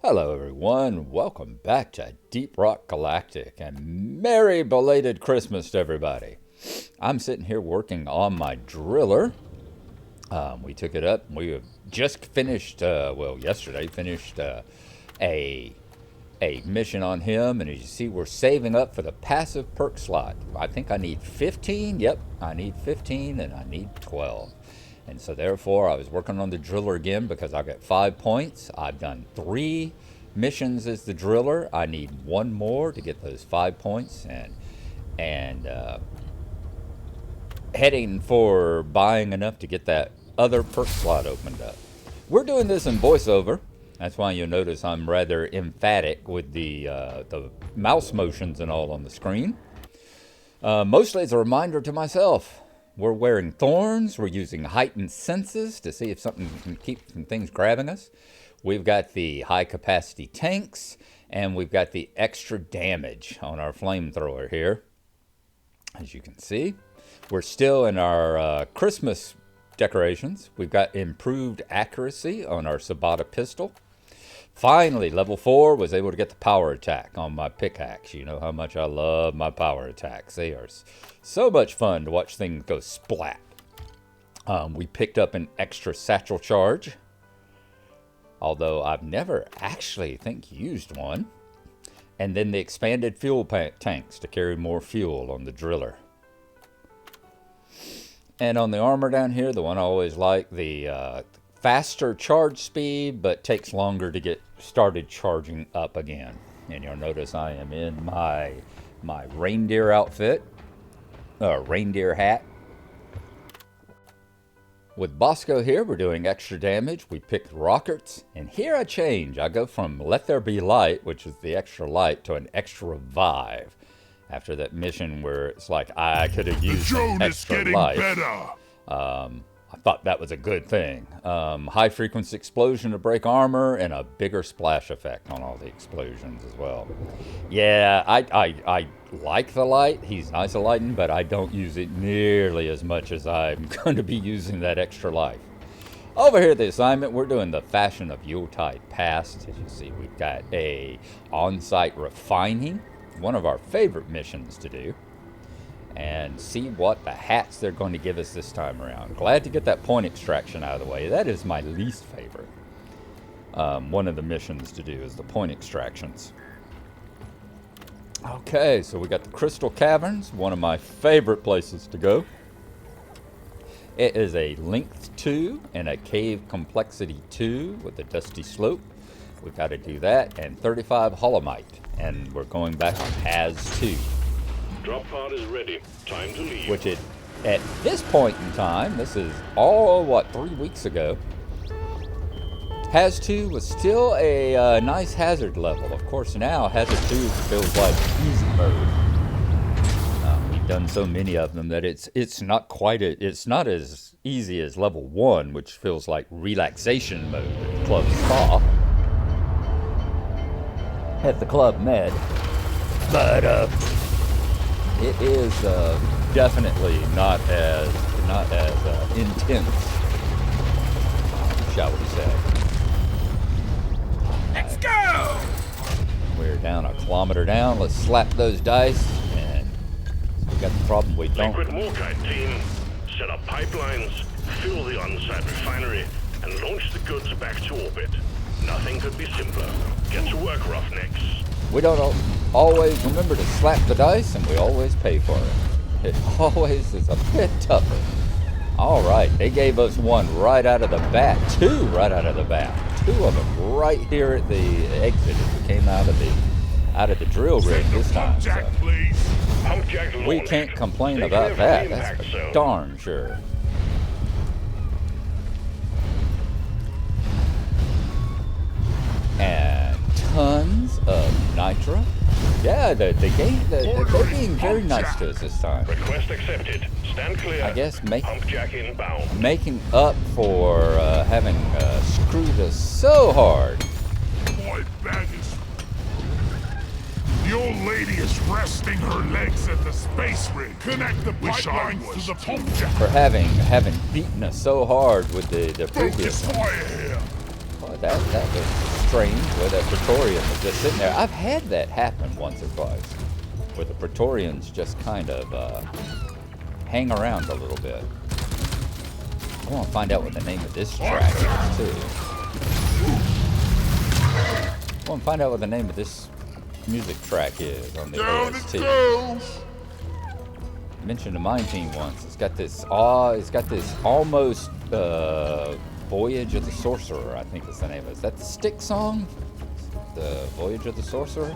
Hello everyone, welcome back to Deep Rock Galactic, and merry belated Christmas to everybody. I'm sitting here working on my driller. We took it up, we have just finished, yesterday finished a mission on him, and as you see we're saving up for the passive perk slot. I think I need 15, yep, I need 15 and I need 12. And so therefore I was working on the driller again because I got 5 points. I've done 3 missions as the driller. I need 1 more to get those 5 points, and heading for buying enough to get that other perk slot opened up. We're doing this in voiceover. That's why you'll notice I'm rather emphatic with the mouse motions and all on the screen. Mostly as a reminder to myself. We're wearing thorns. We're using heightened senses to see if something can keep some things grabbing us. We've got the high capacity tanks, and we've got the extra damage on our flamethrower here. As you can see, we're still in our Christmas decorations. We've got improved accuracy on our Sabata pistol. Finally, level 4 was able to get the power attack on my pickaxe. You know how much I love my power attacks. They are so much fun to watch things go splat. We picked up an extra satchel charge, although I've never actually used one. And then the expanded fuel tanks to carry more fuel on the driller. And on the armor down here, the one I always like, the faster charge speed, but takes longer to get started charging up again. And you'll notice I am in my reindeer outfit, reindeer hat. With Bosco here, we're doing extra damage. We picked rockets, and here I change. I go from Let There Be Light, which is the extra light, to an extra revive. After that mission where it's like I could have used an extra life. I thought that was a good thing. High frequency explosion to break armor, and a bigger splash effect on all the explosions as well. Yeah, I like the light. He's nice at lighting, but I don't use it nearly as much as I'm going to be using that extra life. Over here, the assignment, we're doing the Fashion of Yuletide Past. As you see, we've got a on-site refining, one of our favorite missions to do, and see what the hats they're going to give us this time around. Glad to get that point extraction out of the way. That is my least favorite. One of the missions to do is the point extractions. Okay, so we got the Crystal Caverns, one of my favorite places to go. It is a length 2 and a cave complexity 2 with a dusty slope. We've got to do that, and 35 holomite, and we're going back on Has 2. Drop pod is ready. Time to leave. Which at this point in time, this is all, 3 weeks ago, Has 2 was still a nice hazard level. Of course, now Hazard 2 feels like easy mode. We've done so many of them that it's not as easy as level 1, which feels like relaxation mode at Club Spa. At the Club Med. But, it is definitely not as intense, shall we say. Let's go! We're down a kilometer down. Let's slap those dice, and we got the problem we don't. Liquid Morkite team, set up pipelines, fuel the on-site refinery, and launch the goods back to orbit. Nothing could be simpler. Get to work, Roughnecks. We don't always remember to slap the dice, and we always pay for it. It always is a bit tougher. All right, they gave us one right out of the bat. 2 right out of the bat. 2 of them right here at the exit as we came out of the drill rig this time. So we can't complain about that. That's for darn sure. And tons of nitro. Yeah, they're being very nice to us this time. Request accepted. Stand clear. I guess Pump jack inbound. making up for having screwed us so hard. My bag is... The old lady is resting her legs at the space rig. Connect the pipelines to the pump jack. For having beaten us so hard with the previous one. Focus fire here. Oh, that was strange where that Praetorian was just sitting there. I've had that happen once or twice, where the Praetorians just kind of hang around a little bit. I want to find out what the name of this track is, too. I want to find out what the name of this music track is on the OST. I mentioned a Mine Team once. It's got this almost Voyage of the Sorcerer, I think is the name of it. Is that the Stick song? The Voyage of the Sorcerer?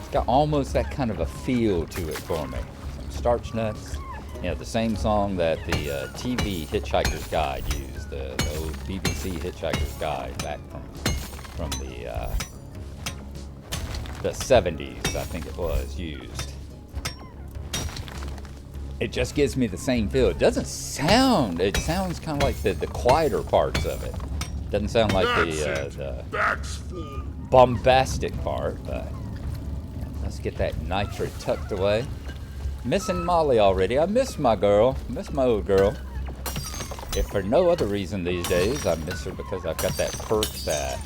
It's got almost that kind of a feel to it for me. Some starch nuts. You know, the same song that the TV Hitchhiker's Guide used, the old BBC Hitchhiker's Guide back from the 70s, I think it was, used. It just gives me the same feel. It doesn't sound, it sounds kind of like the quieter parts of it. Doesn't sound like the bombastic part, but let's get that nitro tucked away. Missing Molly already. I miss my girl. I miss my old girl. If for no other reason these days, I miss her because I've got that perk that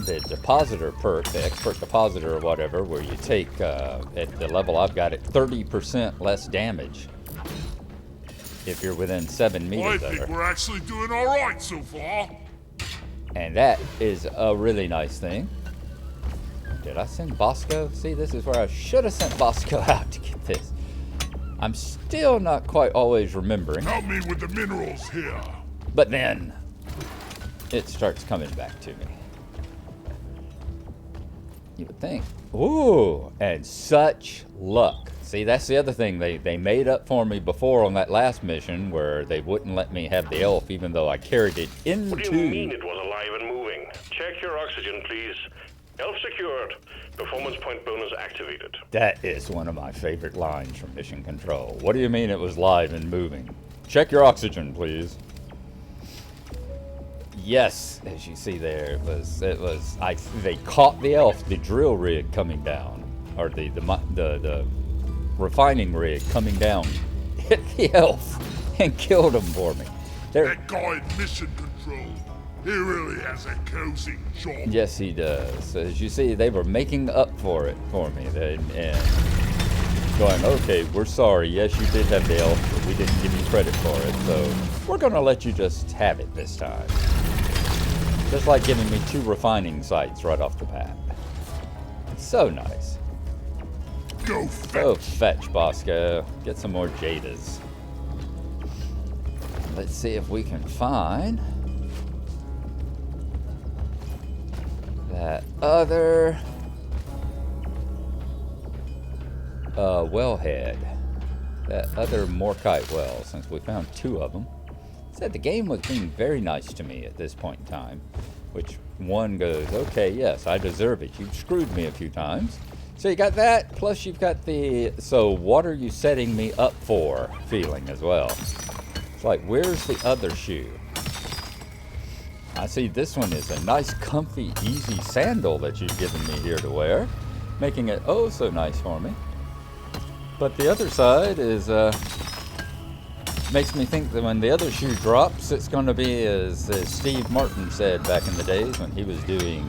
the depositor perk, the expert depositor or whatever, where you take, at the level I've got it, 30% less damage if you're within 7 meters I of her. think we're actually doing all right so far. And that is a really nice thing. Did I send Bosco? See, this is where I should have sent Bosco out to get this. I'm still not quite always remembering. Help me with the minerals here. But then, it starts coming back to me. You would think. Ooh, and such luck. See, that's the other thing. They made up for me before on that last mission where they wouldn't let me have the elf even though I carried it into... What do you mean it was alive and moving? Check your oxygen, please. Elf secured. Performance point bonus activated. That is one of my favorite lines from Mission Control. What do you mean it was live and moving? Check your oxygen, please. Yes, as you see there, they caught the elf, the drill rig coming down, or the refining rig coming down, hit the elf and killed him for me. That guy in Mission Control, he really has a cozy job. Yes, he does. As you see, they were making up for it for me, and going, okay, we're sorry. Yes, you did have the elf, but we didn't give you credit for it, so we're gonna let you just have it this time. Just like giving me 2 refining sites right off the bat. So nice. Go fetch. Go fetch, Bosco. Get some more Jadas. Let's see if we can find that other wellhead. That other Morkite well, since we found 2 of them. Said the game was being very nice to me at this point in time, which one goes, okay, yes, I deserve it. You've screwed me a few times. So you got that, plus you've got the, so what are you setting me up for feeling as well. It's like, where's the other shoe? I see this one is a nice, comfy, easy sandal that you've given me here to wear, making it oh so nice for me. But the other side is, makes me think that when the other shoe drops, it's going to be, as Steve Martin said back in the days when he was doing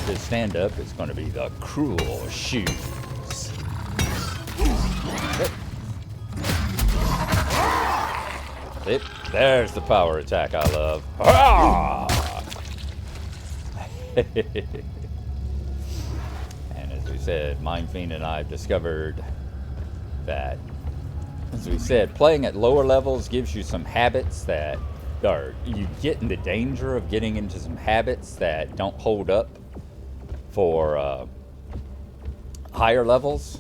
his stand-up, it's going to be the cruel shoes. Yep. There's the power attack I love. And as we said, Mind Fiend and I have discovered that, as we said, playing at lower levels gives you some habits that are, you get into danger of getting into some habits that don't hold up for higher levels.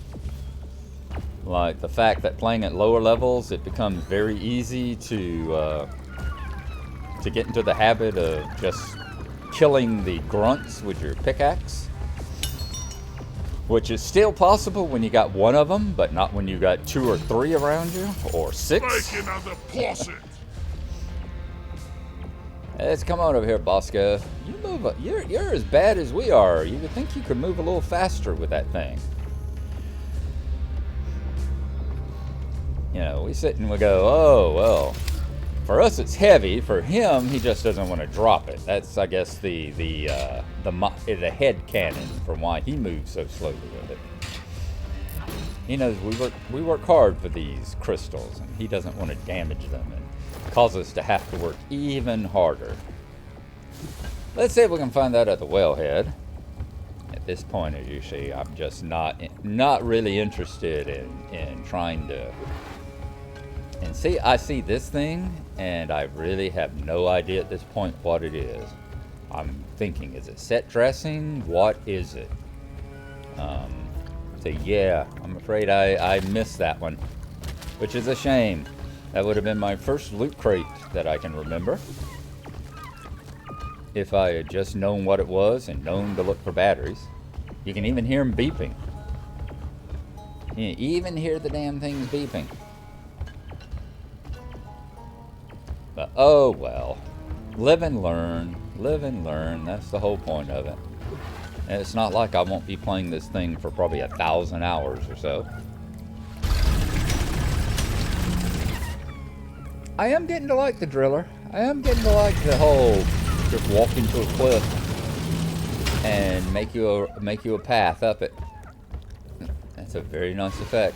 Like the fact that playing at lower levels, it becomes very easy to get into the habit of just killing the grunts with your pickaxe. Which is still possible when you got 1 of them, but not when you got 2 or 3 around you, or 6. Make another posset. Let's come on over here, Bosco. You move. You're as bad as we are. You would think you could move a little faster with that thing. You know, we sit and we go, oh well, For us, it's heavy. For him, he just doesn't want to drop it. That's, I guess, the head cannon for why he moves so slowly with it. He knows we work hard for these crystals, and he doesn't want to damage them and cause us to have to work even harder. Let's see if we can find that at the wellhead. At this point, as you see, I'm just not really interested in trying to. And see, I see this thing, and I really have no idea at this point what it is. I'm thinking, is it set dressing? What is it? So yeah, I'm afraid I missed that one, which is a shame. That would have been my first loot crate that I can remember. If I had just known what it was and known to look for batteries. You can even hear them beeping. You can even hear the damn things beeping. But oh well. Live and learn. Live and learn. That's the whole point of it. And it's not like I won't be playing this thing for probably 1,000 hours or so. I am getting to like the driller. I am getting to like the whole just walk into a cliff and make you a path up it. That's a very nice effect.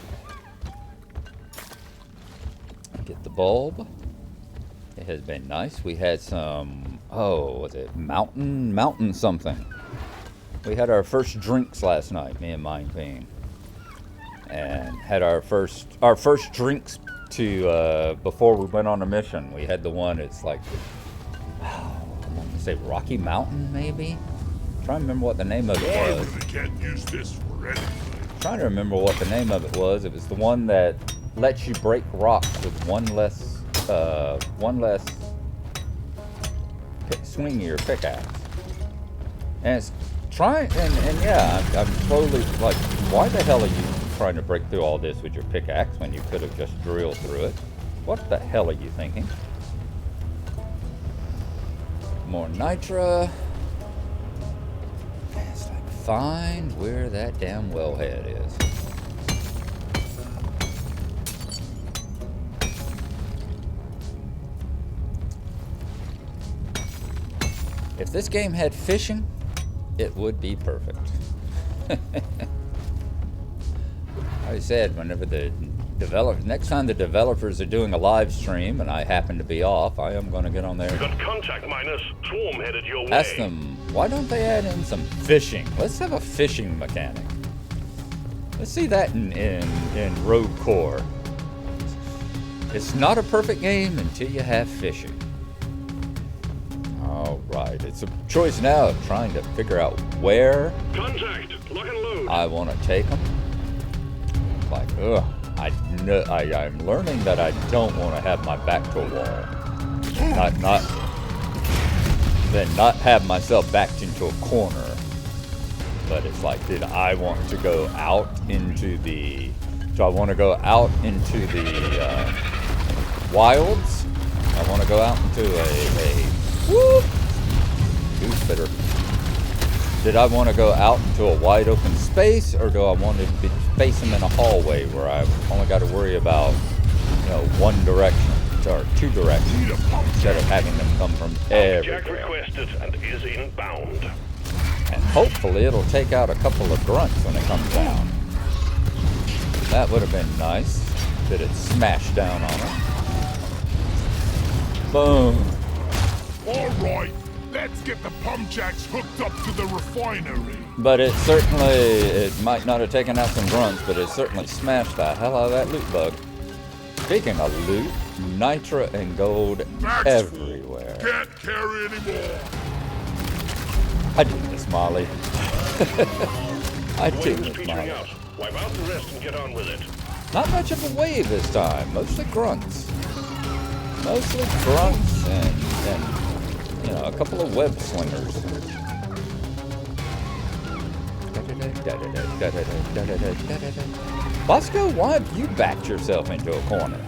Get the bulb. It has been nice. We had some, was it mountain something. We had our first drinks last night, me and Mind Fiend. And had our first drinks to before we went on a mission. We had the one, it's like, I want to say Rocky Mountain maybe? I'm trying to remember what the name of it was. I can't use this for anything. I'm trying to remember what the name of it was. It was the one that lets you break rocks with one less swing of your pickaxe. And it's trying, and yeah, I'm slowly like, why the hell are you trying to break through all this with your pickaxe when you could have just drilled through it? What the hell are you thinking? More nitra. It's like, find where that damn wellhead is. If this game had fishing, it would be perfect. I said, whenever next time the developers are doing a live stream and I happen to be off, I am going to get on there. We got contact miners. Swarm headed your way. Ask them, why don't they add in some fishing? Let's have a fishing mechanic. Let's see that in Road Core. It's not a perfect game until you have fishing. Alright, it's a choice now of trying to figure out where Contact. Lock and load. I want to take them. Like, I'm learning that I don't want to have my back to a wall. Not have myself backed into a corner. But it's like, did I want to go out into the... Do I want to go out into the wilds? I want to go out into a whoop! Goose bitter. Did I want to go out into a wide open space, or do I want to face them in a hallway where I've only got to worry about, one direction or two directions instead of having them come from everywhere? Jack requested and is inbound. And hopefully it'll take out a couple of grunts when it comes down. That would have been nice. Did it smash down on it? Boom. All right, let's get the pump jacks hooked up to the refinery. But it might not have taken out some grunts, but it certainly smashed the hell out of that loot bug. Speaking of loot, nitra and gold everywhere. Can't carry anymore. I do this, Molly. I do Wave's this, petering Molly. out. Wipe out the rest and get on with it. Not much of a wave this time. Mostly grunts. Mostly grunts and a couple of web slingers. Bosco, why have you backed yourself into a corner?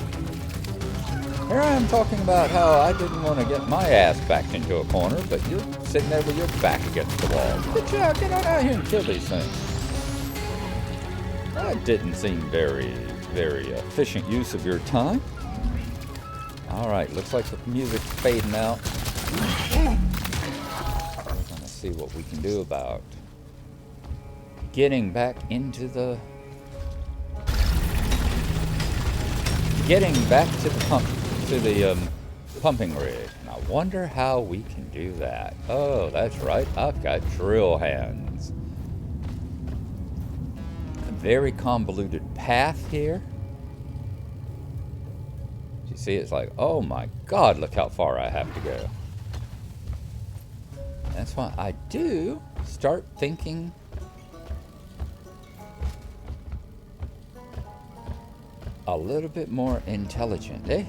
Here I am talking about how I didn't want to get my ass backed into a corner, but you're sitting there with your back against the wall. Get on out here and kill these things. That didn't seem very, very efficient use of your time. Alright, looks like the music's fading out. We're gonna see what we can do about getting back into the... Getting back to the pumping rig. And I wonder how we can do that. Oh, that's right. I've got drill hands. A very convoluted path here. You see, it's like, oh my God, look how far I have to go. That's why I do start thinking a little bit more intelligent, eh?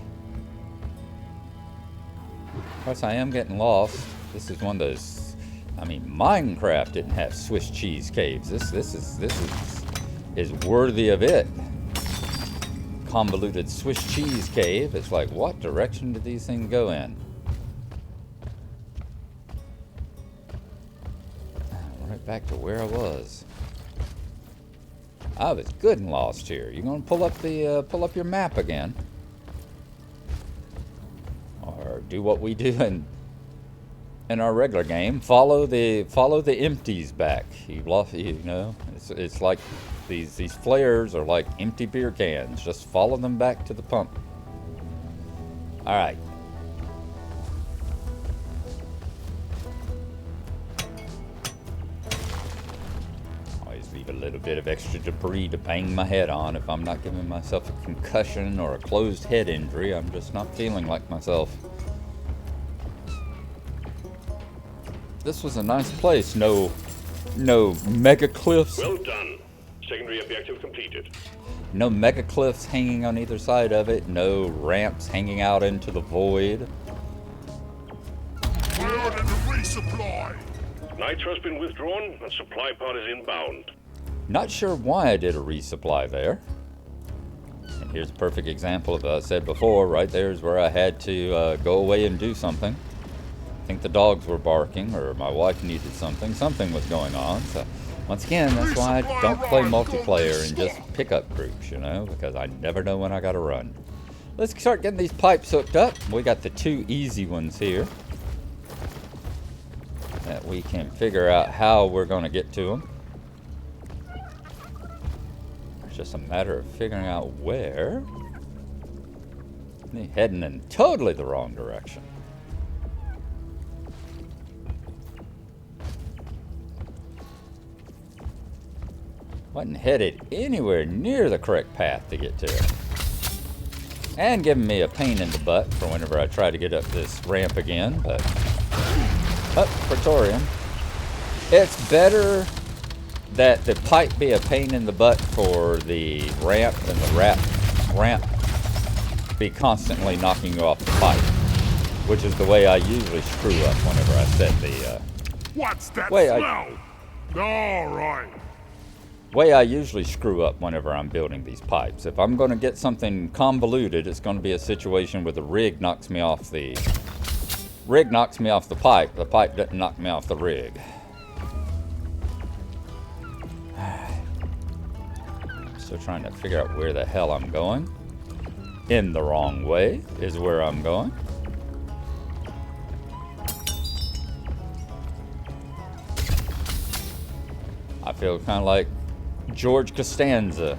Of course, I am getting lost. This is one of those. I mean, Minecraft didn't have Swiss cheese caves. This is worthy of it. Convoluted Swiss cheese cave. It's like, what direction do these things go in? Right back to where I was. I was good and lost here. You gonna pull up your map again, or do what we do in our regular game? Follow the empties back. You know, it's like these flares are like empty beer cans. Just follow them back to the pump. All right. Leave a little bit of extra debris to bang my head on. If I'm not giving myself a concussion or a closed head injury, I'm just not feeling like myself. This was a nice place. No mega cliffs. Well done. Secondary objective completed. No mega cliffs hanging on either side of it. No ramps hanging out into the void. We're in the resupply. Nitro's been withdrawn and supply pod is inbound. Not sure why I did a resupply there. And here's a perfect example of what I said before. Right there is where I had to go away and do something. I think the dogs were barking, or my wife needed something. Something was going on. So once again, that's why I don't play multiplayer and just pickup groups, you know, because I never know when I gotta run. Let's start getting these pipes hooked up. We got the two easy ones here that we can figure out how we're going to get to them. It's just a matter of figuring out where. They're heading in totally the wrong direction. Wasn't headed anywhere near the correct path to get to it. And giving me a pain in the butt for whenever I try to get up this ramp again, but... Up, Praetorian. It's better that the pipe be a pain in the butt for the ramp than the ramp be constantly knocking you off the pipe, which is the way I usually screw up whenever I set the What's that smell? All right. way I usually screw up whenever I'm building these pipes. If I'm going to get something convoluted, it's going to be a situation where the rig knocks me off the pipe. The pipe doesn't knock me off the rig. I'm still trying to figure out where the hell I'm going. In the wrong way is where I'm going. I feel kind of like George Costanza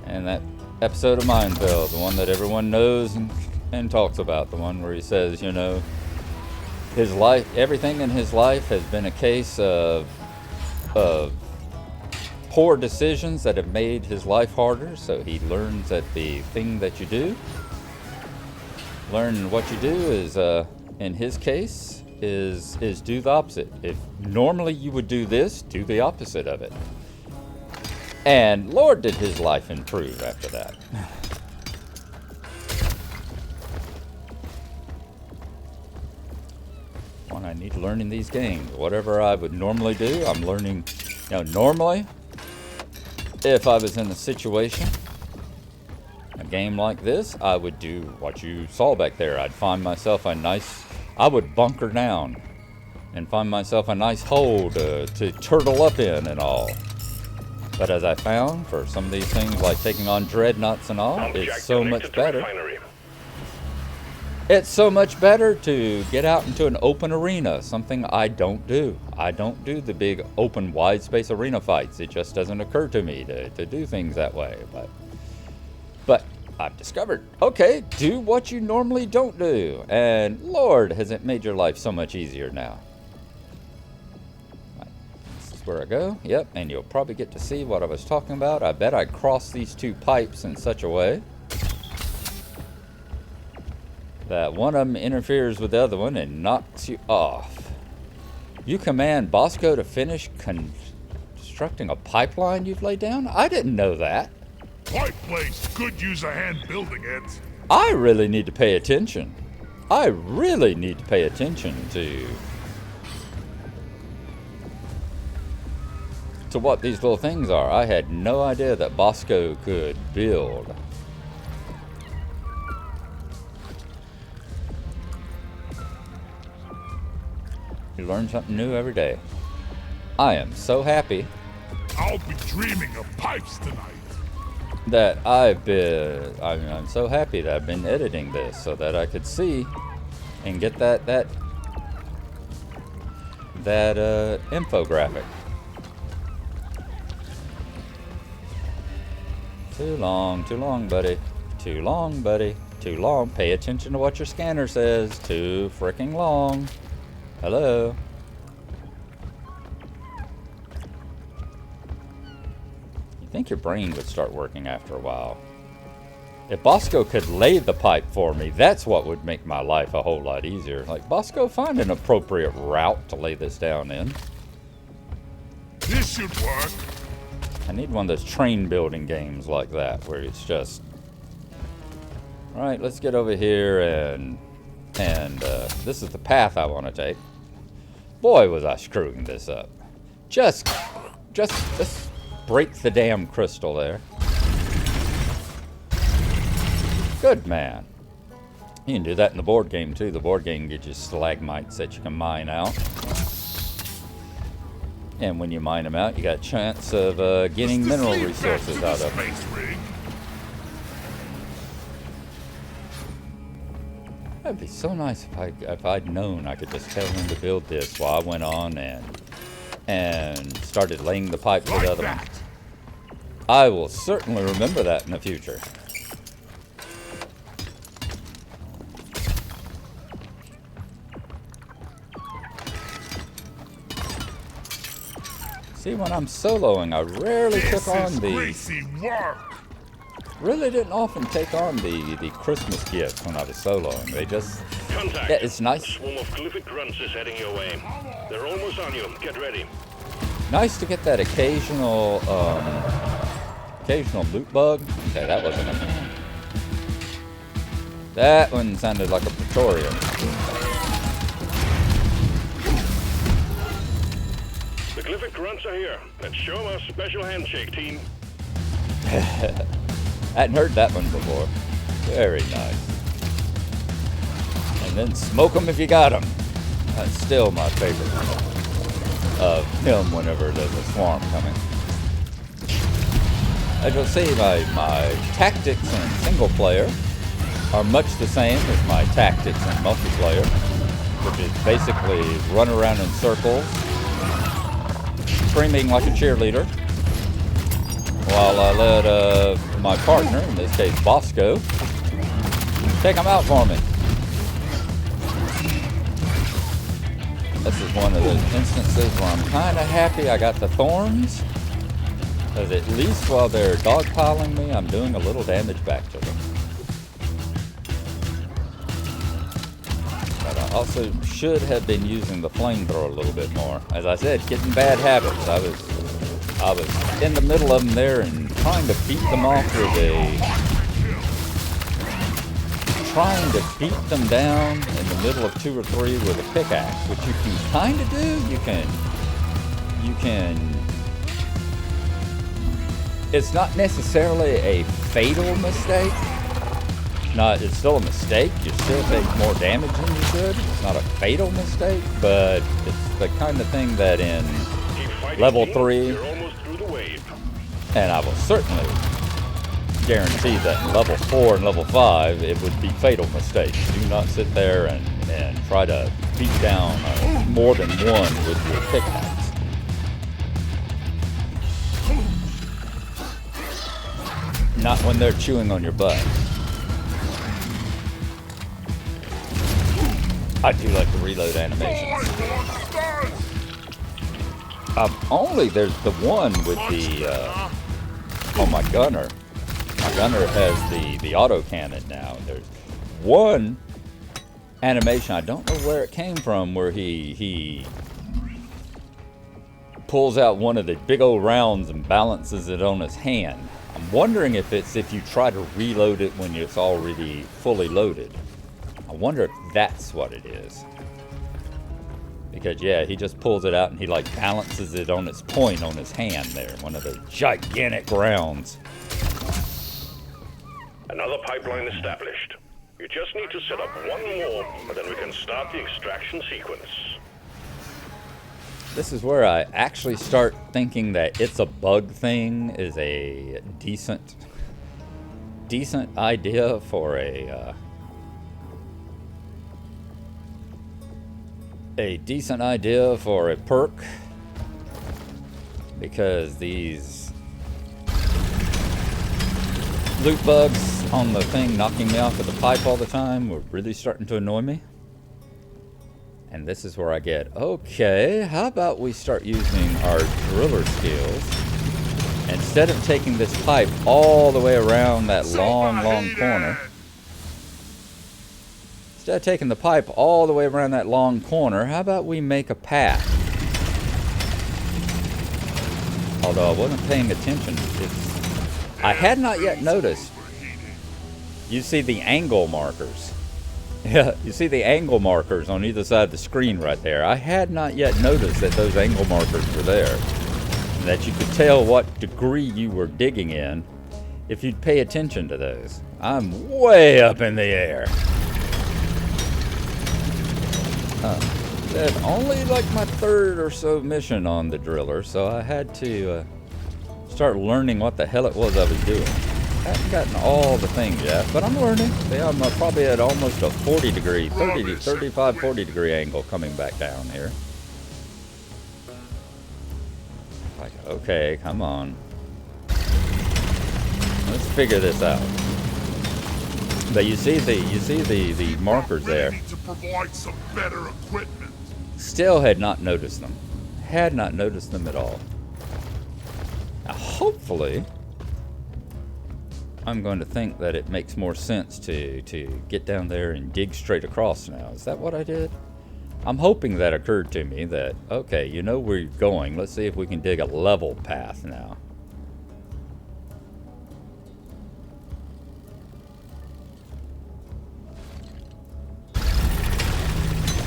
and that episode of Mindville, the one that everyone knows and talks about, the one where he says, you know, his life, everything in his life has been a case of poor decisions that have made his life harder. So he learns that the thing that you do, learn what you do is, in his case, is do the opposite. If normally you would do this, do the opposite of it. And Lord, did his life improve after that. When I need learning these games, whatever I would normally do, I'm learning. You know, normally, if I was in a situation, a game like this, I would do what you saw back there. I'd find myself I would bunker down and find myself a nice hole to turtle up in and all. But as I found, for some of these things like taking on dreadnoughts and all, it's so much better It's so much better to get out into an open arena, something I don't do. I don't do the big open wide space arena fights. It just doesn't occur to me to do things that way. But I've discovered, okay, do what you normally don't do. And Lord, has it made your life so much easier now. This is where I go. Yep, and you'll probably get to see what I was talking about. I bet I crossed these two pipes in such a way that one of them interferes with the other one and knocks you off. You command Bosco to finish constructing a pipeline you've laid down? I didn't know that. Pipe place could use a hand building it. I really need to pay attention. I really need to pay attention to what these little things are. I had no idea that Bosco could build. You learn something new every day. I am so happy I'll be dreaming of pipes tonight. that I'm so happy that I've been editing this so that I could see and get that infographic. Too long, buddy. Too long, buddy. Too long. Pay attention to what your scanner says. Too freaking long. Hello. You think your brain would start working after a while. If Bosco could lay the pipe for me, that's what would make my life a whole lot easier. Like, Bosco, find an appropriate route to lay this down in. This should work. I need one of those train building games like that, where it's just... Alright, let's get over here and this is the path I want to take. Boy, was I screwing this up. Just break the damn crystal there. Good man. You can do that in the board game too. The board game gives you stalagmites that you can mine out. And when you mine them out, you got a chance of getting mineral resources out of them. That'd be so nice if I'd known I could just tell him to build this while I went on and started laying the pipe for the other one. I will certainly remember that in the future. See, when I'm soloing, I rarely took on really didn't often take on the Christmas gifts when I was soloing. They just... Contact. Yeah, it's nice. A swarm of glyphic grunts is heading your way. They're almost on you. Get ready. Nice to get that occasional loot bug. Okay, that wasn't a... That one sounded like a Praetorian. The glyphic grunts are here. Let's show them our special handshake, team. Hadn't heard that one before. Very nice. And then smoke them if you got them. That's still my favorite of him whenever there's a swarm coming. As you'll see, my tactics in single player are much the same as my tactics in multiplayer, which is basically run around in circles, screaming like a cheerleader, while I let my partner, in this case Bosco, take them out for me. This is one of those instances where I'm kind of happy I got the thorns, because at least while they're dogpiling me, I'm doing a little damage back to them. But I also should have been using the flamethrower a little bit more. As I said, getting bad habits. I was in the middle of them there and trying to beat them off trying to beat them down in the middle of 2 or 3 with a pickaxe, which you can kind of do. You can. It's not necessarily a fatal mistake. It's still a mistake. You still take more damage than you should. It's not a fatal mistake, but it's the kind of thing that in level 3, and I will certainly guarantee that in level 4 and level 5, it would be fatal mistakes. Do not sit there and try to beat down more than one with your pickaxe. Not when they're chewing on your butt. I do like the reload animations. There's the one with the, oh, my gunner. My gunner has the autocannon now. There's one animation, I don't know where it came from, where he pulls out one of the big old rounds and balances it on his hand. I'm wondering if it's if you try to reload it when it's already fully loaded. I wonder if that's what it is. Because, yeah, he just pulls it out and he, like, balances it on its point on his hand there. One of those gigantic rounds. Another pipeline established. You just need to set up one more, and then we can start the extraction sequence. This is where I actually start thinking that it's a bug thing is a decent idea for a decent idea for a perk, because these loot bugs on the thing knocking me off of the pipe all the time were really starting to annoy me. And this is where I get, okay, how about we start using our driller skills. Instead of taking this pipe all the way around that long corner, instead of taking the pipe all the way around that long corner, how about we make a path? Although I wasn't paying attention, I had not yet noticed. You see the angle markers. Yeah, you see the angle markers on either side of the screen right there. I had not yet noticed that those angle markers were there. And that you could tell what degree you were digging in if you'd pay attention to those. I'm way up in the air. That's only like my third or so mission on the driller, so I had to start learning what the hell it was I was doing. I haven't gotten all the things yet, but I'm learning. See, I'm probably at almost a 40 degree, 35, 40 degree angle coming back down here. Like, okay, come on. Let's figure this out. But you see the markers there. Need to provide some better equipment. Still had not noticed them. Had not noticed them at all. Now, hopefully, I'm going to think that it makes more sense to get down there and dig straight across now. Is that what I did? I'm hoping that occurred to me that, okay, you know where you're going. Let's see if we can dig a level path now.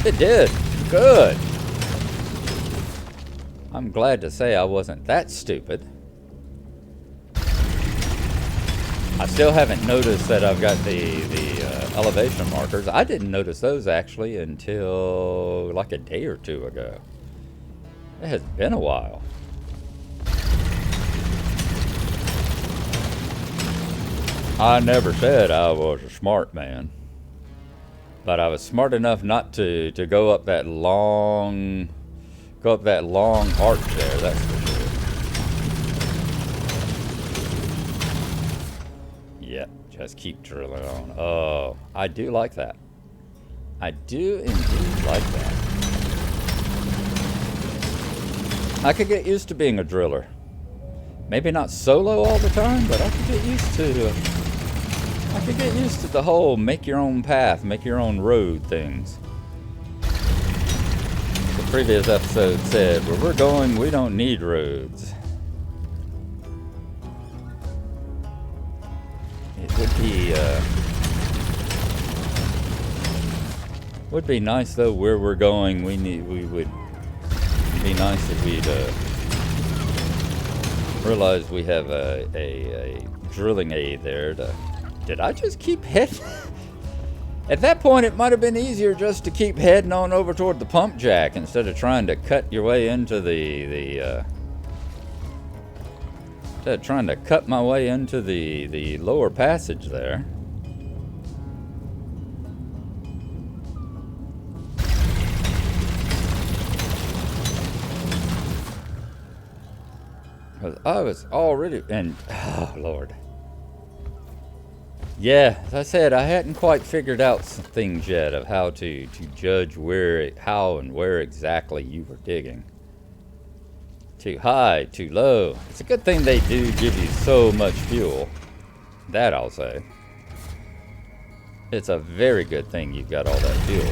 It did. Good. I'm glad to say I wasn't that stupid. I still haven't noticed that I've got the elevation markers. I didn't notice those actually until like a day or two ago. It has been a while. I never said I was a smart man, but I was smart enough not to go up that long arch there. That's for sure. Yep, just keep drilling on. Oh, I do like that. I do indeed like that. I could get used to being a driller. Maybe not solo all the time, but I could get used to. I could get used to the whole make your own path, make your own road things. The previous episode said, where we're going, we don't need roads. It would be nice though where we're going. It'd be nice if we'd realize we have a drilling aid there. Did I just keep heading? At that point, it might have been easier just to keep heading on over toward the pump jack instead of trying to cut your way into the trying to cut my way into the lower passage there. Because I was already, and oh Lord. Yeah, as I said, I hadn't quite figured out some things yet of how to judge how and where exactly you were digging. Too high, too low. It's a good thing they do give you so much fuel. That I'll say. It's a very good thing you've got all that fuel.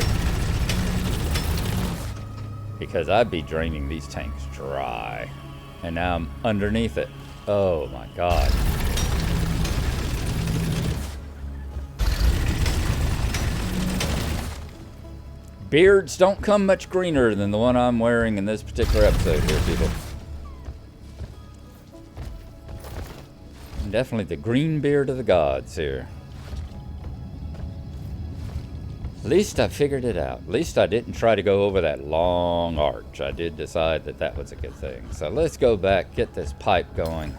Because I'd be draining these tanks dry. And now I'm underneath it. Oh my God. Beards don't come much greener than the one I'm wearing in this particular episode here, people. Definitely the green beard of the gods here. At least I figured it out. At least I didn't try to go over that long arch. I did decide that that was a good thing. So let's go back, get this pipe going.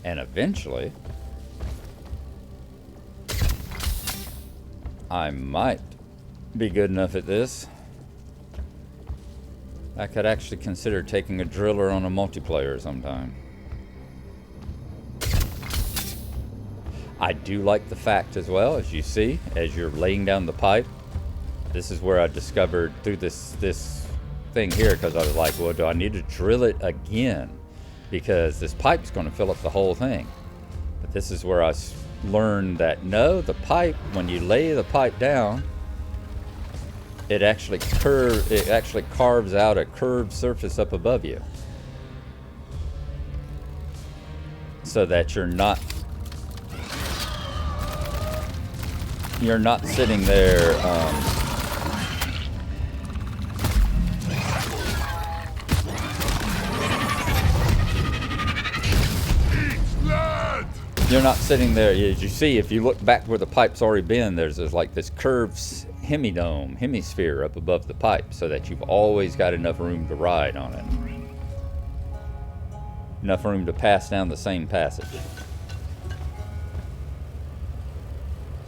And eventually, I might be good enough at this. I could actually consider taking a driller on a multiplayer sometime. I do like the fact as well, as you see, as you're laying down the pipe. This is where I discovered through this thing here, because I was like, well, do I need to drill it again? Because this pipe's going to fill up the whole thing. But this is where I learned that no, the pipe, when you lay the pipe down, it actually carves out a curved surface up above you, so that you're not sitting there you're not sitting there, as you see, if you look back where the pipe's already been, there's like this curved hemisphere up above the pipe, so that you've always got enough room to ride on it. Enough room to pass down the same passage.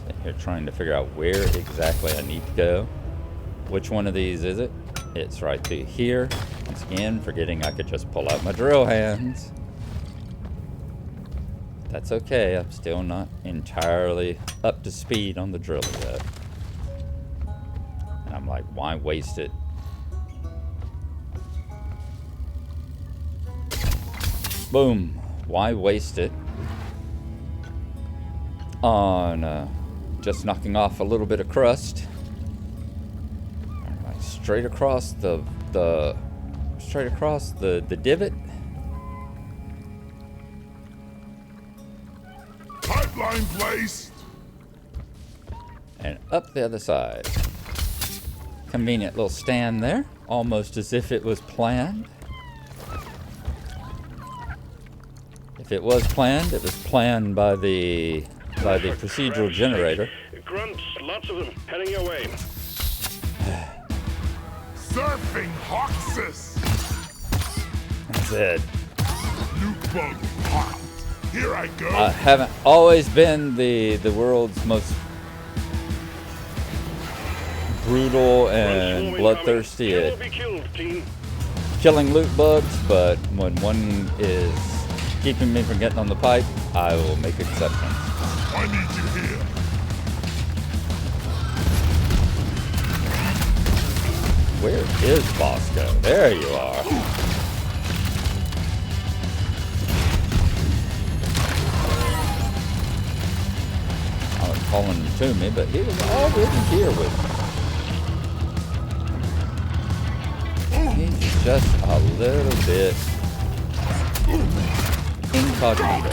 Sitting here trying to figure out where exactly I need to go. Which one of these is it? It's right through here. Once again, forgetting I could just pull out my drill hands. That's okay, I'm still not entirely up to speed on the drill yet. And I'm like, why waste it? Boom. Why waste it on just knocking off a little bit of crust? Like straight across the divot. Pipeline placed. And up the other side. Convenient little stand there, almost as if it was planned. If it was planned, it was planned by the procedural generator. Grunts, lots of them, heading your way. Surfing Hoxus. That's it. Nuke bug popped. Here I go. I haven't always been the world's most brutal and bloodthirsty at killing loot bugs, but when one is keeping me from getting on the pipe, I will make exceptions. I need you here. Where is Bosco? There you are. I was calling him to me, but he was already here with me. He's just a little bit incognito.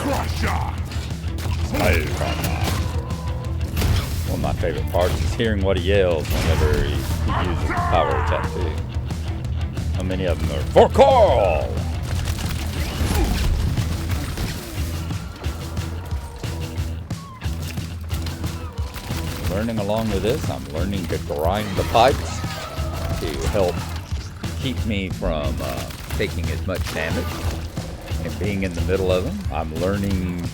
One of my favorite parts is hearing what he yells whenever he uses his power attack too. How many of them are for Carl? Learning along with this, I'm learning to grind the pipes to help keep me from taking as much damage and being in the middle of them. I'm learning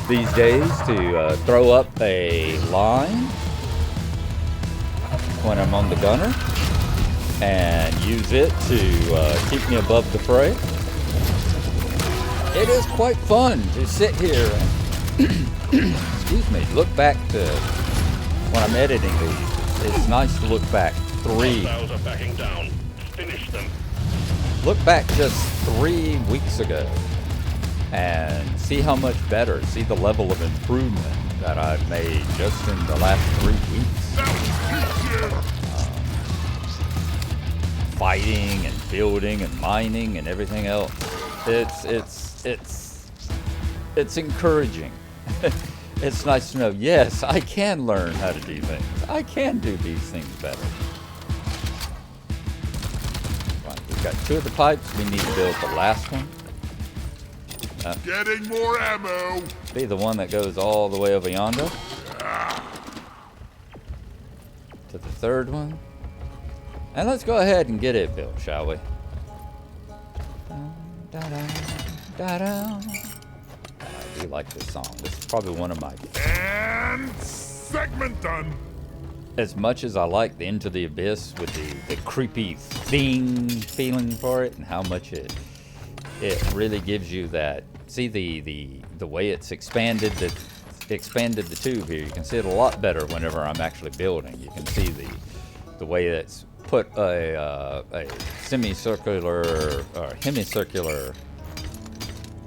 these days to throw up a line when I'm on the gunner and use it to keep me above the fray. It is quite fun to sit here and excuse me, look back to when I'm editing these. It's nice to look back Hostiles are backing down. Finish them. look back just 3 weeks ago and see how much better, see the level of improvement that I've made just in the last 3 weeks. Fighting and building and mining and everything else. It's encouraging. It's nice to know, yes, I can learn how to do things. I can do these things better. Right, we've got 2 of the pipes. We need to build the last one. Getting more ammo. Be the one that goes all the way over yonder. To the 3rd one. And let's go ahead and get it built, shall we? I do like this song. This is probably one of my... And segment done. As much as I like the Into the Abyss with the creepy thing feeling for it and how much it really gives you that... See the way it's expanded the tube here. You can see it a lot better whenever I'm actually building. You can see the way it's put a semicircular or hemicircular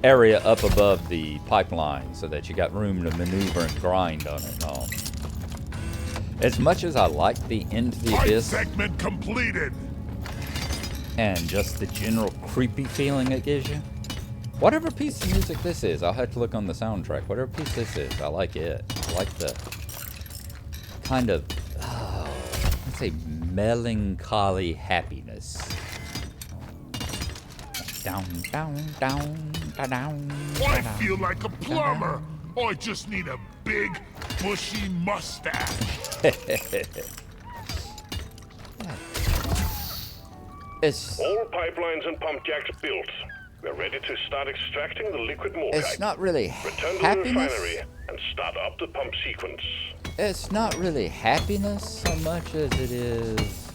area up above the pipeline so that you got room to maneuver and grind on it and all. As much as I like the Into the Abyss segment completed and just the general creepy feeling it gives you, whatever piece of music this is, I'll have to look on the soundtrack. Whatever piece this is, I like it. I like the kind of let's say melancholy happiness. Down, down, down, down, down. I feel like a plumber. I just need a big, bushy mustache. It's All pipelines and pump jacks built. We're ready to start extracting the liquid mortite. it's not really Return to the happiness. refinery and start up the pump sequence. It's not really happiness so much as it is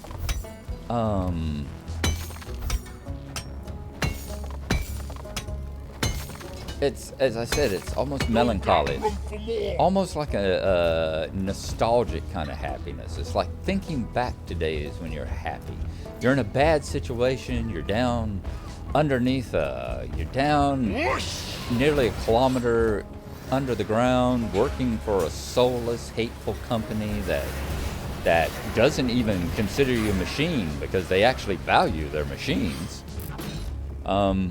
it's, as I said, it's almost melancholy. Room for more. Almost like a nostalgic kind of happiness. It's like thinking back to days when you're happy. You're in a bad situation, you're down underneath, you're down Whoosh. nearly a kilometer under the ground, working for a soulless, hateful company that doesn't even consider you a machine because they actually value their machines. Another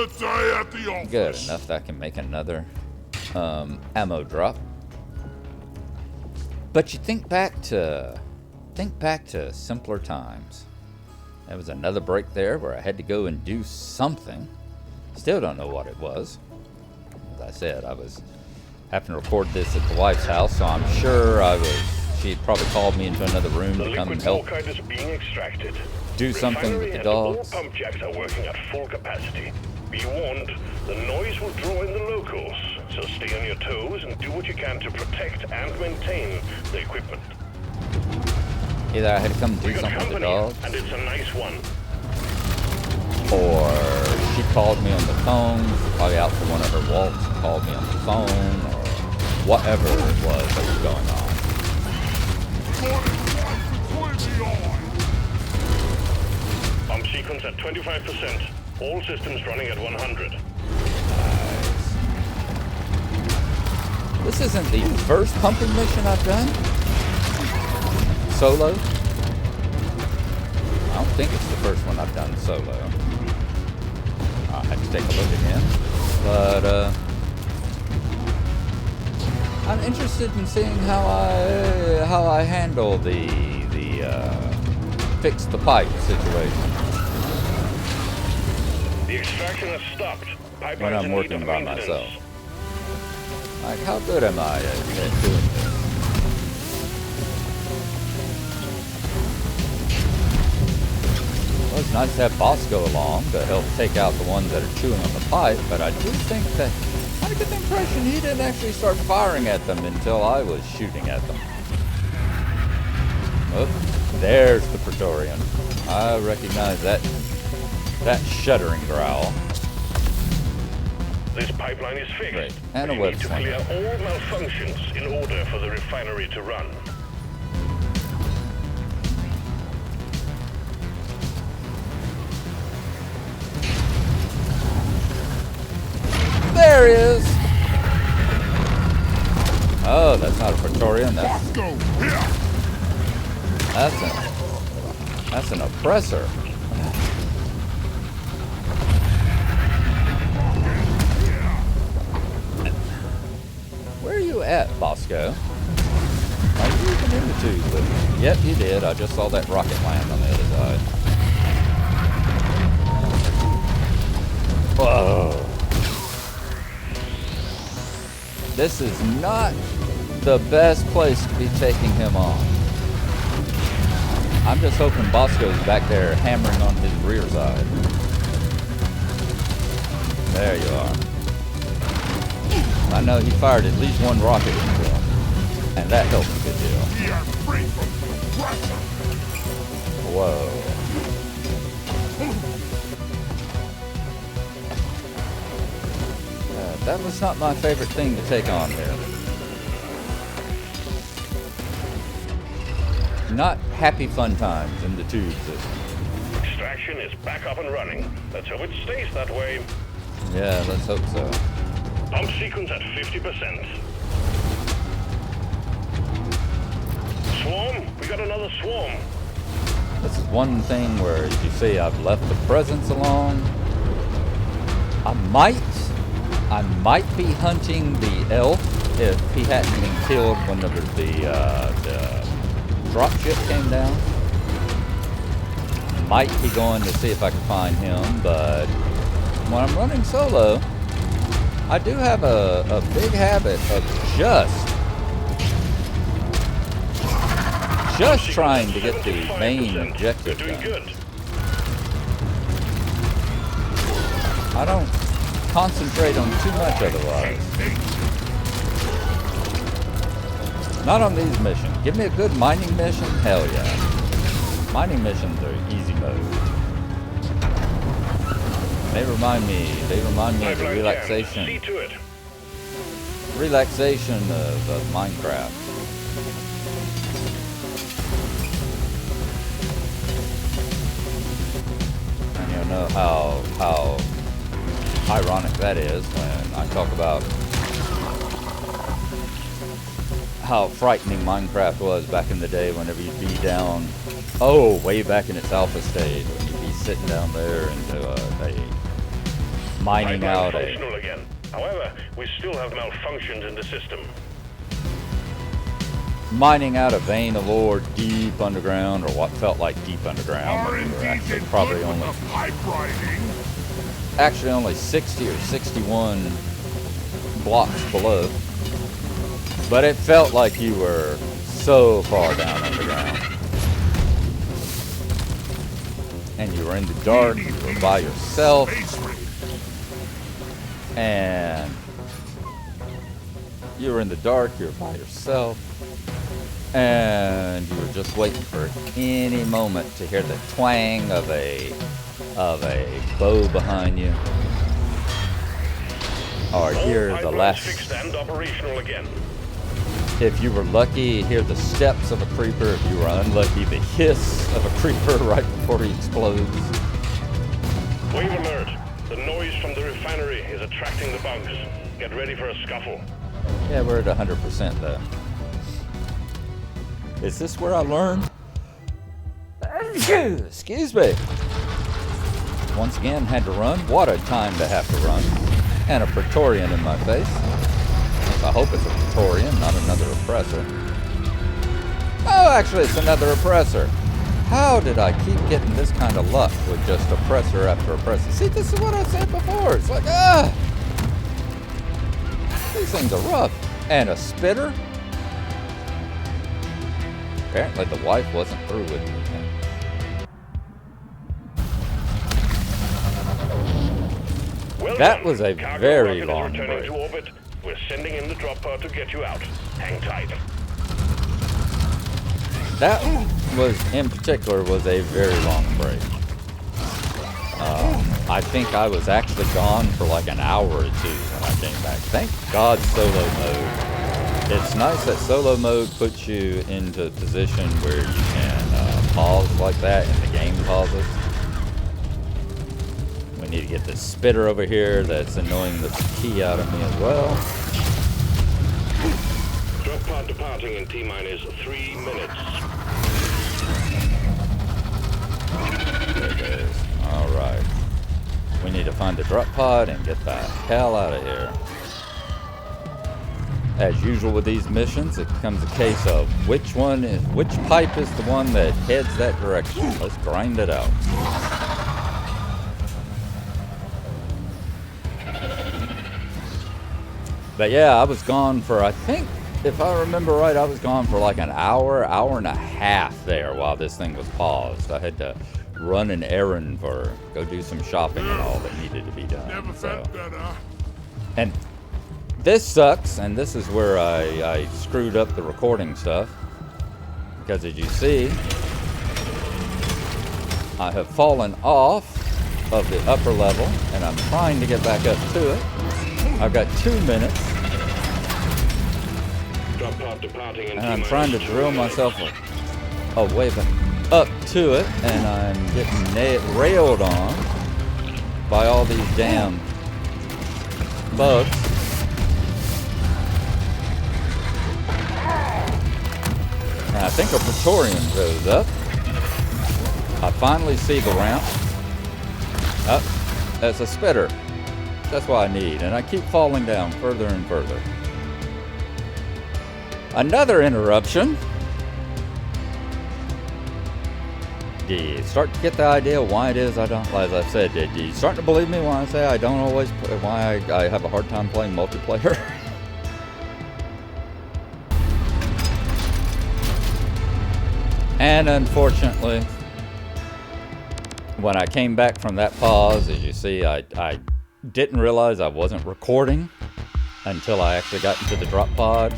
day at the office. Good enough that I can make another ammo drop. But you think back to simpler times. There was another break there where I had to go and do something. Still don't know what it was. As I said, I was having to record this at the wife's house, so I'm sure she'd probably called me into another room The to come and liquid help mortite is being extracted. do something with Refinery the and dogs. all pump jacks are working at full capacity. Be warned, the noise will draw in the locals, so stay on your toes and do what you can to protect and maintain the equipment. Either I had to come do We got something with the company, dogs, and it's a nice one. or she called me on the phone, probably out for one of her walks, called me on the phone, or whatever it was that was going on. Pump sequence at 25%. All systems running at 100. This isn't the first pumping mission I've done. Solo. I don't think it's the first one I've done solo. I'll have to take a look again. But I'm interested in seeing how I handle the fix the pipe situation The extraction has stopped. Pipelines when I'm in need working of by maintenance. myself. Like, how good am I at doing this? Well, it's nice to have Bosco along to help take out the ones that are chewing on the pipe, but I do think that I get the impression he didn't actually start firing at them until I was shooting at them. Oh, there's the Praetorian. I recognize that shuddering growl. This pipeline is fixed. Great. And a we web need to slinger. clear all malfunctions in order for the refinery to run. There he is! Oh, that's not a Praetorian. That's an oppressor. Where are you at, Bosco? Are you even in the tube with me? Yep, you did. I just saw that rocket land on the other side. Whoa. This is not the best place to be taking him on. I'm just hoping Bosco's back there hammering on his rear side. There you are. I know he fired at least one rocket into him, and that helped a good deal. We are free from Russia. Whoa. That was not my favorite thing to take on here. Not happy fun times in the tube system. Extraction is back up and running. Let's hope it stays that way. Yeah, let's hope so. Pump sequence at 50%. Swarm? We got another swarm. This is one thing where you see I've left the presence alone. I might be hunting the elf if he hadn't been killed whenever the drop ship came down. Might be going to see if I can find him, but when I'm running solo, I do have a big habit of just trying to get the main objective done. I don't concentrate on too much otherwise. Not on these missions. Give me a good mining mission? Hell yeah. Mining missions are easy mode. They remind me of the relaxation of Minecraft. And you'll know how ironic that is when I talk about how frightening Minecraft was back in the day whenever you'd be down, way back in its alpha stage, when you'd be sitting down there and mining out functional again. However, we still have malfunctions in the system. mining out a vein of ore deep underground, or what felt like deep underground. When we were actually only 60 or 61 blocks below. But it felt like you were so far down underground. And you were in the dark, you were by yourself. And you were in the dark, you were by yourself. And you were just waiting for any moment to hear the twang of a bow behind you. Or hear the last... fixed and operational again. If you were lucky, hear the steps of a creeper. If you were unlucky, the hiss of a creeper right before he explodes. Wave alert. The noise from the refinery is attracting the bugs. Get ready for a scuffle. Yeah, we're at 100% though. Is this where I learned? Excuse me. Once again, had to run. What a time to have to run. And a Praetorian in my face. I hope it's a Praetorian, not another oppressor. Oh, actually, it's another oppressor. How did I keep getting this kind of luck with just oppressor after oppressor? See, this is what I said before. It's like, these things are rough. And a spitter? Apparently the wife wasn't through with me. That was a Cargo very rocket is long returning break. to orbit. We're sending in the drop pod to get you out. Hang tight. That was, in particular, was a very long break. I think I was actually gone for like an hour or two when I came back. Thank God solo mode. It's nice that solo mode puts you into a position where you can pause like that and the game pauses. We need to get this spitter over here that's annoying the key out of me as well. Drop pod departing in T-minus 3 minutes. There it is. Alright. We need to find the drop pod and get the hell out of here. As usual with these missions, it becomes a case of which pipe is the one that heads that direction. Let's grind it out. But yeah, I was gone for, I think, if I remember right, I was gone for like an hour and a half there while this thing was paused. I had to run an errand for, go do some shopping and all that needed to be done. Never felt better. And this sucks, and this is where I screwed up the recording stuff. Because as you see, I have fallen off of the upper level, and I'm trying to get back up to it. I've got 2 minutes. Drop pod departing in And I'm T-minus trying to 2 drill minutes. myself away up to it, and I'm getting railed on by all these damn bugs. And I think a Praetorian goes up. I finally see the ramp. Oh, that's a spitter. That's what I need, and I keep falling down further and further. Another interruption. Do you start to get the idea why it is I don't, as I said, do you start to believe me when I say I don't always, why I have a hard time playing multiplayer? And unfortunately, when I came back from that pause, as you see, I didn't realize I wasn't recording until I actually got into the drop pod.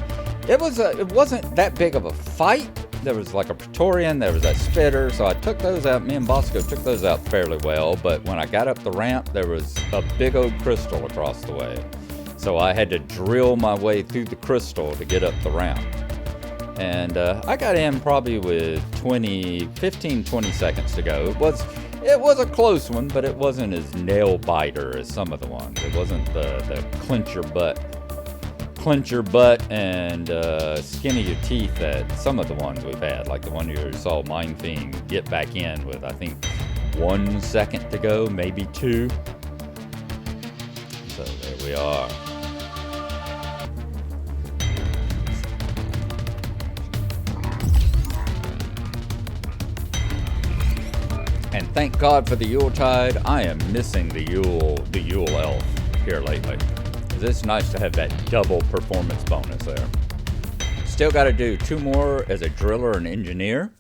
It wasn't that big of a fight. There was like a Praetorian, there was that spitter, so I took those out. Me and Bosco took those out fairly well, but when I got up the ramp, there was a big old crystal across the way. So I had to drill my way through the crystal to get up the ramp. And I got in probably with 15, 20 seconds to go. It was a close one, but it wasn't as nail biter as some of the ones. It wasn't the clench your butt and skin of your teeth that some of the ones we've had, like the one you saw Mind Fiend get back in with, I think, 1 second to go, maybe 2. So there we are. And thank God for the Yuletide. I am missing the Yule elf here lately. It's nice to have that double performance bonus there. Still got to do 2 more as a driller and engineer.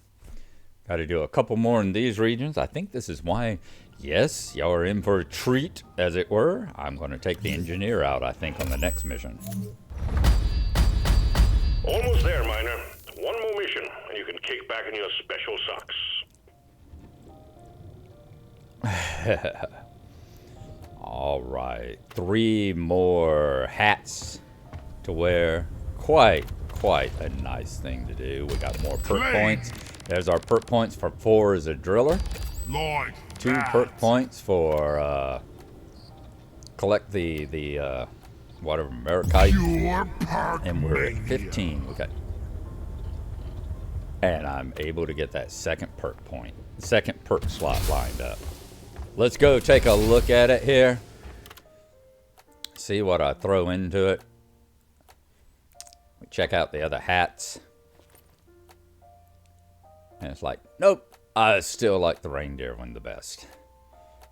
Got to do a couple more in these regions. I think this is why, yes, y'all are in for a treat, as it were. I'm going to take the engineer out, I think, on the next mission. Almost there, Miner. 1 more mission, and you can kick back in your special socks. All right, 3 more hats to wear. Quite a nice thing to do. We got more perk points. There's our perk points for 4 as a driller. Lord, 2 perk points for collect the whatever Amerikite. Pure park And we're at mania. 15. Okay. And I'm able to get that second perk slot lined up. Let's go take a look at it here. See what I throw into it. Check out the other hats. And it's like, nope, I still like the reindeer one the best.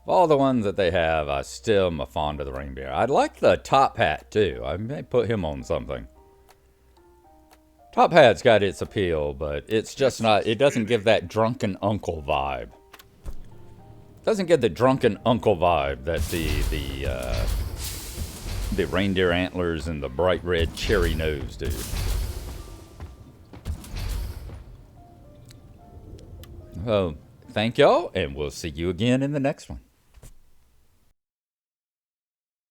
Of all the ones that they have, I still am fond of the reindeer. I like the top hat too. I may put him on something. Top hat's got its appeal, but it's just not, it doesn't give that drunken uncle vibe. Doesn't get the drunken uncle vibe that the reindeer antlers and the bright red cherry nose do. Well, thank y'all, and we'll see you again in the next one.